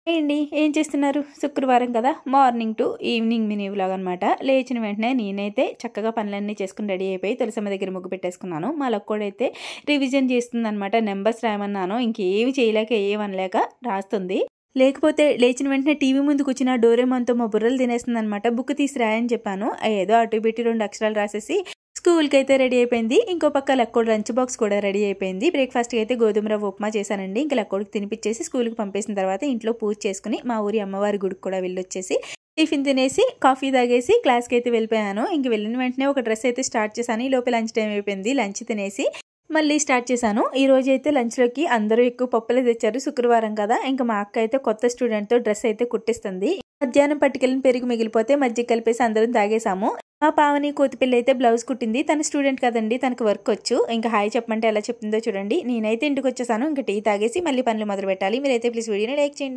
ఏండి ఏం చేస్తున్నారు? శుక్రవారం కదా! Morning to evening mini vlog అనమాట. లేచిన వెంటనే నేనైతే చక్కగా పనులన్నీ చేసుకొని రెడీ అయిపోయి తులసమ్మ దగ్గర ముగ్గు పెట్టేసుకున్నాను. మా లక్కోడైతే రివిజన్ చేస్తుందనమాట. నెంబర్స్ రాయమన్నాను. ఇంకేమి చేయలేక ఏమనలేక రాస్తుంది. లేకపోతే లేచిన వెంటనే టీవీ ముందు కూర్చున్న డోరేమాన్‌తో మా బుర్రలు తినేస్తుందనమాట. బుక్ తీసి రాయని చెప్పాను. ఏదో అటు పెట్టి 2 అక్షరాలు రాసేసి స్కూల్‌కి అయితే రెడీ అయిపోయింది. ఇంకో పక్క లక్కోడి లంచ్ బాక్స్ కూడా రెడీ అయిపోయింది. బ్రేక్‌ఫాస్ట్‌కి అయితే గోధుమ రవ్వ ఉప్మా చేశానండి. ఇంక లక్కోడికి తినిపించేసి స్కూల్‌కి పంపేసిన తర్వాత ఇంట్లో పూజ చేసుకుని మా ఊరి అమ్మవారి గుడికి కూడా వెళ్ళొచ్చేసి టిఫిన్ తినేసి కాఫీ తాగేసి క్లాస్‌కి అయితే వెళ్ళిపోయాను. ఇంక వెళ్ళిన వెంటనే ఒక డ్రెస్ అయితే స్టార్ట్ చేశాను. ఈలోపు లంచ్ టైం అయిపోయింది. లంచ్ తినేసి మళ్ళీ స్టార్ట్ చేశాను. ఈరోజు అయితే లంచ్‌లోకి అందరూ ఎక్కువ పప్పులే తెచ్చారు. శుక్రవారం కదా! ఇంక మా అక్క అయితే కొత్త స్టూడెంట్‌తో డ్రెస్ అయితే కుట్టిస్తుంది. మధ్యాహ్నం పట్టుకెళ్ళిన పెరుగు మిగిలిపోతే మజ్జిగ కలిపేసి అందరం తాగేసాము. మా పావని కోతిపిల్ల అయితే బ్లౌజ్ కుట్టింది. తన స్టూడెంట్ కదండి, తనకు వర్క్ వచ్చు. ఇంకా హాయ్ చెప్పమంటే ఎలా చెప్తుందో చూడండి. నేనైతే ఇంటికి వచ్చేసాను. ఇంక టీ తాగేసి మళ్ళీ పనులు మొదలు పెట్టాలి. మీరైతే ప్లీజ్ వీడియోని లైక్ చేయండి.